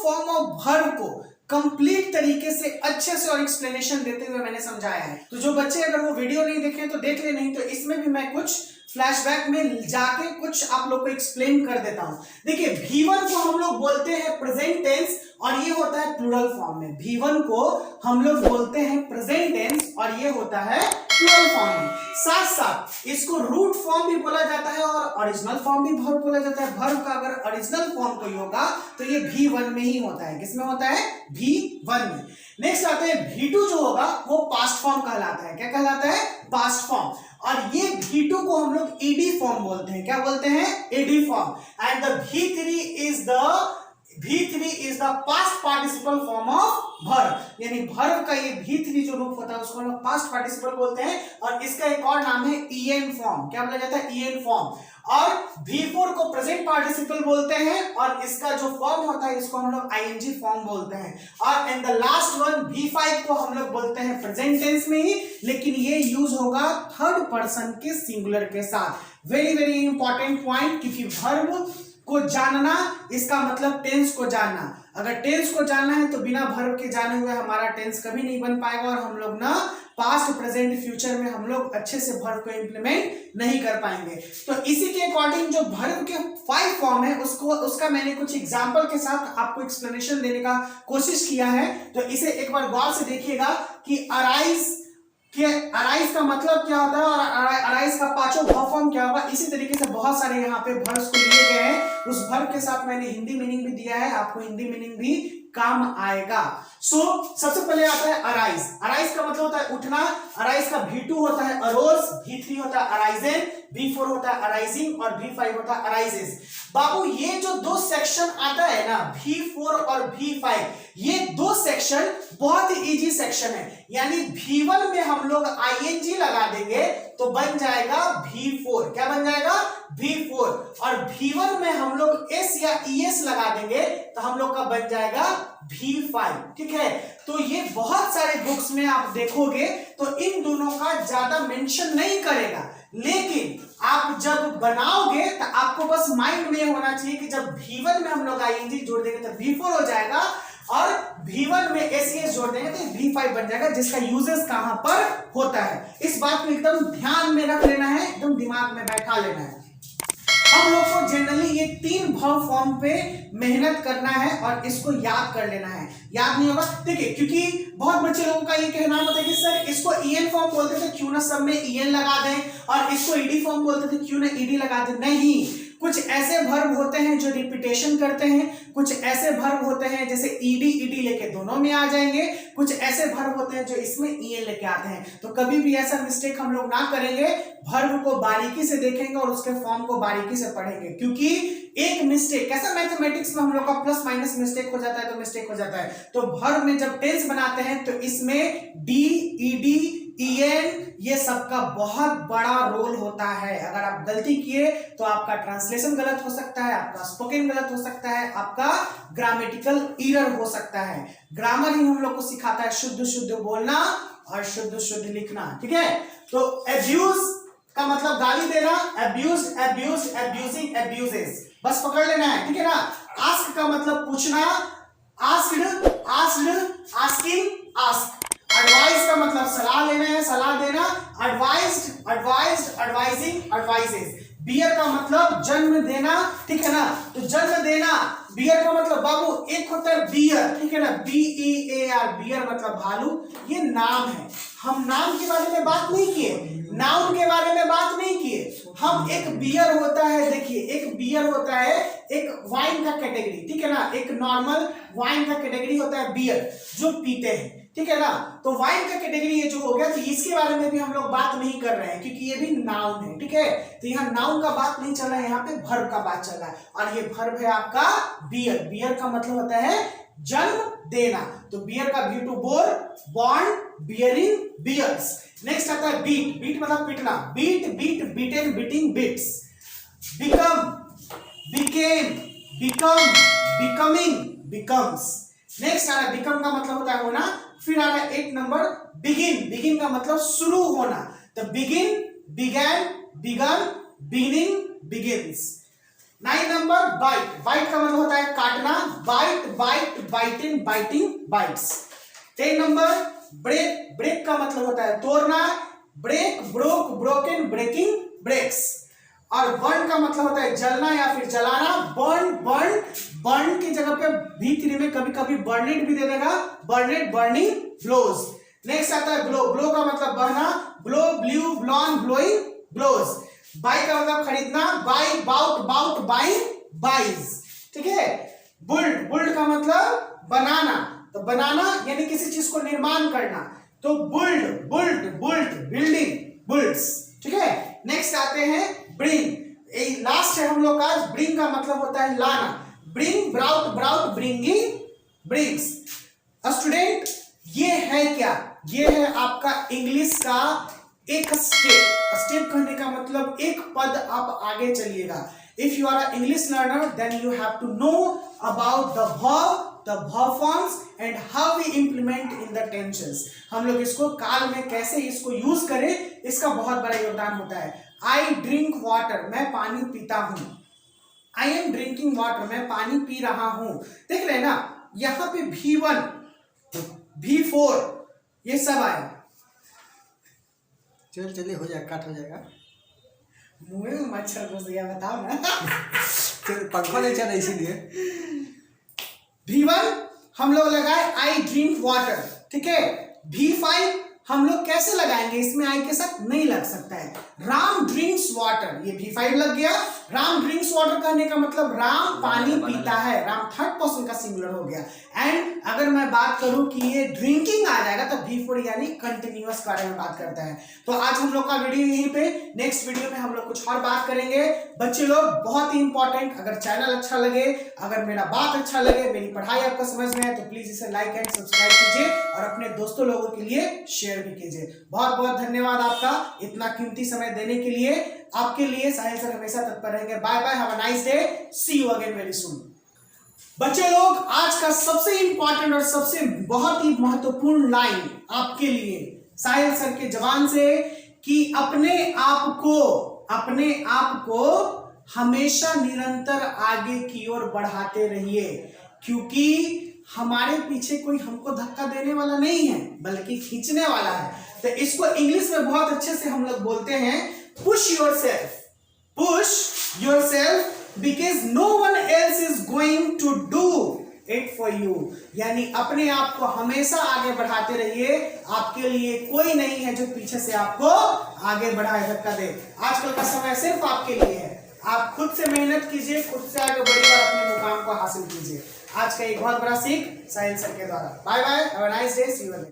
Form of verb को complete तरीके से अच्छे से और एक्सप्लेनेशन देते हुए मैंने समझाया है। तो जो बच्चे अगर वो वीडियो नहीं देखे तो देख ले, नहीं तो इसमें भी मैं कुछ फ्लैशबैक में जाके कुछ आप लोग को एक्सप्लेन कर देता हूं। देखिए V1 को हम लोग बोलते हैं प्रेजेंट टेंस और ये होता है प्लूरल फॉर्म में। V1 को हम लोग बोलते हैं प्रेजेंट टेंस और ये होता है प्लूरल फॉर्म में। साथ साथ इसको रूट फॉर्म भी बोला जाता है और ओरिजिनल फॉर्म भी वर्ब बोला जाता है। वर्ब का अगर ओरिजिनल फॉर्म कोई होगा तो ये V1 में ही होता है। किसमें होता है? V1 में। नेक्स्ट आते हैं V2 जो होगा वो पास्ट फॉर्म कहलाता है। क्या कहलाता है? Past form. और ये V2 को हम लोग ईडी फॉर्म बोलते हैं। क्या बोलते हैं? ED form. And the V3 is the past participle form of verb, यानी वर्ब का ये V3 जो रूप होता है उसको हम लोग पास्ट पार्टिसिपल बोलते हैं। और इसका एक और नाम है EN फॉर्म। क्या बोला जाता है? EN form. और V4 को प्रेजेंट पार्टिसिपल बोलते हैं और इसका जो फॉर्म होता है इसको हम लोग ING फॉर्म बोलते हैं। और in the last one V5 को हम लोग बोलते हैं प्रेजेंट टेंस में ही, लेकिन ये यूज होगा थर्ड पर्सन के सिंगुलर के साथ। वेरी वेरी इंपॉर्टेंट पॉइंट, क्योंकि वर्ब को जानना इसका मतलब टेंस को जानना। अगर टेंस को जानना है तो बिना वर्ब के जाने हुए हमारा टेंस कभी नहीं बन पाएगा और हम लोग ना पास्ट प्रेजेंट फ्यूचर में हम लोग अच्छे से वर्ब को इंप्लीमेंट नहीं कर पाएंगे। तो इसी के अकॉर्डिंग जो वर्ब के 5 फॉर्म है उसका मैंने कुछ एग्जांपल के साथ आपको एक्सप्लेनेशन देने का कोशिश किया है। तो इसे एक बार गौर से देखिएगा कि अराइज का मतलब क्या होता है और अराइज का पांचों वर्ब फॉर्म क्या होगा। इसी तरीके से बहुत सारे यहाँ पे वर्ब्स को लिए गए हैं। उस वर्ब के साथ मैंने हिंदी मीनिंग भी दिया है, आपको हिंदी मीनिंग भी काम आएगा। सबसे पहले आता है अराइज। अराइज का मतलब होता है उठना। अराइज का V2 होता है अरोज, V3 होता है अराइजन, V4 होता है अराइजिंग और V5 होता है अराइजेस। बाबू ये जो दो सेक्शन आता है ना V4 और V5, ये दो सेक्शन बहुत ही इजी सेक्शन है। यानी V1 में हम लोग ING लगा देंगे तो बन जाएगा V4। क्या बन जाएगा? V4। और V1 में हम लोग S या ES लगा देंगे तो हम लोग का बन जाएगा V5। ठीक है, तो ये बहुत सारे बुक्स में आप देखोगे तो इन दोनों का ज्यादा मेंशन नहीं करेगा, लेकिन आप जब बनाओगे तो आपको बस माइंड में होना चाहिए कि जब V1 में हम लोग ING जोड़ देंगे तो V4 हो जाएगा और V1 में SES जोड़ देंगे तो V5 बन जाएगा, जिसका यूजेस कहां पर होता है। इस बात को एकदम ध्यान में रख लेना है, एकदम दिमाग में बैठा लेना है। हम लोग को जनरली ये 3 वर्ब फॉर्म पे मेहनत करना है और इसको याद कर लेना है। याद नहीं होगा देखिए, क्योंकि बहुत बच्चे लोगों का ये कहना होता है कि सर इसको EN फॉर्म बोलते थे, क्यों ना सब में EN लगा दें, और इसको ED फॉर्म बोलते थे, क्यों ना ED लगा दें। नहीं, कुछ ऐसे वर्ब होते हैं जो रिपीटेशन करते हैं, कुछ ऐसे वर्ब होते हैं जैसे ED लेके दोनों में आ जाएंगे, कुछ ऐसे वर्ब होते हैं जो इसमें EN लेके आते हैं। तो कभी भी ऐसा मिस्टेक हम लोग ना करेंगे, वर्ब को बारीकी से देखेंगे और उसके फॉर्म को बारीकी से पढ़ेंगे, क्योंकि एक मिस्टेक, कैसा मैथमेटिक्स में हम लोग का प्लस माइनस मिस्टेक हो जाता है तो मिस्टेक हो जाता है, तो वर्ब में जब टेंस बनाते हैं तो इसमें D, ED, EN ये सबका बहुत बड़ा रोल होता है। अगर आप गलती किए तो आपका ट्रांसलेशन गलत हो सकता है, आपका स्पोकन गलत हो सकता है, आपका ग्रामेटिकल एरर हो सकता है। ग्रामर ही हम लोग को सिखाता है शुद्ध शुद्ध बोलना और शुद्ध शुद्ध लिखना। ठीक है, तो अब्यूज का मतलब गाली देना, अब्यूज्ड, अब्यूज्ड, अब्यूजिंग, अब्यूजेस, बस पकड़ लेना है। ठीक है ना। आस्क का मतलब पूछना, asked, asked, asking, ask. Advice का मतलब सलाह लेना है, सलाह देना, advised, advised, advising, advices. Bear का मतलब जन्म देना। ठीक है ना, तो जन्म देना, बियर का मतलब बाबू एक होता है बियर, ठीक है ना, BEAR, बियर मतलब भालू। ये नाम है, हम नाम के बारे में बात नहीं किए, नाउन के बारे में बात नहीं किए। हम एक बियर होता है, देखिए एक बियर होता है एक वाइन का कैटेगरी, ठीक है ना, एक नॉर्मल वाइन का कैटेगरी होता है बियर, जो पीते हैं। ठीक है ना, तो वाइन का कैटेगरी ये जो हो गया, तो इसके बारे में भी हम लोग बात नहीं कर रहे हैं क्योंकि ये भी नाउन है। ठीक है, तो यहाँ नाउन का बात नहीं चल रहा है, यहाँ पे वर्ब का बात चल रहा है, और ये वर्ब है आपका बियर। बियर का मतलब होता है जन्म देना, तो बियर का B2 bore, born, bearing, bears. Next आता है बीट। बीट मतलब पीटना, beat, beat, beaten, beating, beats. Become, became, become, becoming, becomes. Next आ रहा है बिकम का मतलब होता है होना। फिर आ रहा है 8 नंबर बिगिन। बिगिन का मतलब शुरू होना, तो begin, began, begun, beginning, begins. 9 number bite, bite का मतलब होता है काटना, bite bite biting biting bites. 10 number break, break का मतलब होता है तोड़ना, break broke broken breaking breaks. और बर्न का मतलब होता है जलना या फिर जलाना, बर्न बर्न, बर्न की जगह पे V3 में कभी कभी बर्नेट भी दे देगा, बर्नेट बर्निंग ब्लोज। नेक्स्ट आता है ब्लो, ब्लो का मतलब बहना, blow blew blown blowing blows. Buy का मतलब खरीदना, buy bought bought buying buys, ठीक है। बुल्ड, बुल्ड का मतलब बनाना, तो बनाना यानी किसी चीज को निर्माण करना, तो बुल्ड बुल्ड बुल्ड बिल्डिंग बुल्ड्स, ठीक है। नेक्स्ट आते हैं ब्रिंग, लास्ट है हम लोग का। ब्रिंग का मतलब होता है लाना, bring brought brought bringing brings. Student ये है क्या, ये है आपका इंग्लिश का एक स्टेप। स्टेप कहने का मतलब एक पद आप आगे चलिएगा। If you are English learner then you have to know about the verb, the verb forms and how we implement in the tenses. हम लोग इसको काल में कैसे इसको यूज करें, इसका बहुत बड़ा योगदान होता है। आई ड्रिंक वाटर, मैं पानी पीता हूं। आई एम ड्रिंकिंग वाटर, मैं पानी पी रहा हूं। देख रहे हैं ना, यहां पे V1 V4 ये सब आया। चल चलिए हो जाएगा, काट हो जाएगा। मुंह में मच्छर घुस गया, बताओ ना। चल पंखा नहीं चल रहा इसीलिए। V1 हम लोग लगाए आई ड्रिंक वाटर, ठीक है। V5 हम लोग कैसे लगाएंगे, इसमें आई के साथ नहीं लग सकता है। राम ड्रिंक्स वाटर, ये V5 लग गया। राम ड्रिंक्स वाटर कहने का मतलब राम पानी पीता है, राम थर्ड पर्सन का सिंगुलर हो गया। एंड अगर मैं बात करूं कि ये ड्रिंकिंग आ जाएगा तो V4 यानी कंटिन्यूअस के बारे में बात करता है। तो आज हम लोग का वीडियो यहीं पे, नेक्स्ट वीडियो में हम लोग कुछ और बात करेंगे। बच्चे लोग बहुत ही इंपॉर्टेंट, अगर चैनल अच्छा लगे, अगर मेरा बात अच्छा लगे, मेरी पढ़ाई आपको समझ में है तो प्लीज इसे लाइक एंड सब्सक्राइब कीजिए और अपने दोस्तों लोगों के लिए शेयर भी कीजिए। बहुत बहुत धन्यवाद आपका इतना कीमती समय देने के लिए। आपके लिए साहिल सर हमेशा तत्पर रहेंगे। Bye bye, have a nice day, see you again very soon. बच्चे लोग आज का सबसे इंपॉर्टेंट और सबसे बहुत ही महत्वपूर्ण लाइन आपके लिए साहिल सर के जवान से, कि अपने आप को हमेशा निरंतर आगे की ओर बढ़ाते रहिए, क्योंकि हमारे पीछे कोई हमको धक्का देने वाला नहीं है बल्कि खींचने वाला है। तो इसको इंग्लिश में बहुत अच्छे से हम लोग बोलते हैं push yourself because no one else is going to do it for you. यानी अपने आप को हमेशा आगे बढ़ाते रहिए, आपके लिए कोई नहीं है जो पीछे से आपको आगे बढ़ाए, धक्का दे। आजकल का समय सिर्फ आपके लिए है, आप खुद से मेहनत कीजिए, खुद से आगे बढ़िए और अपने मुकाम को हासिल कीजिए। आज का एक बहुत बड़ा सीख साहिल सर के द्वारा। Bye bye, have a nice day, see you again.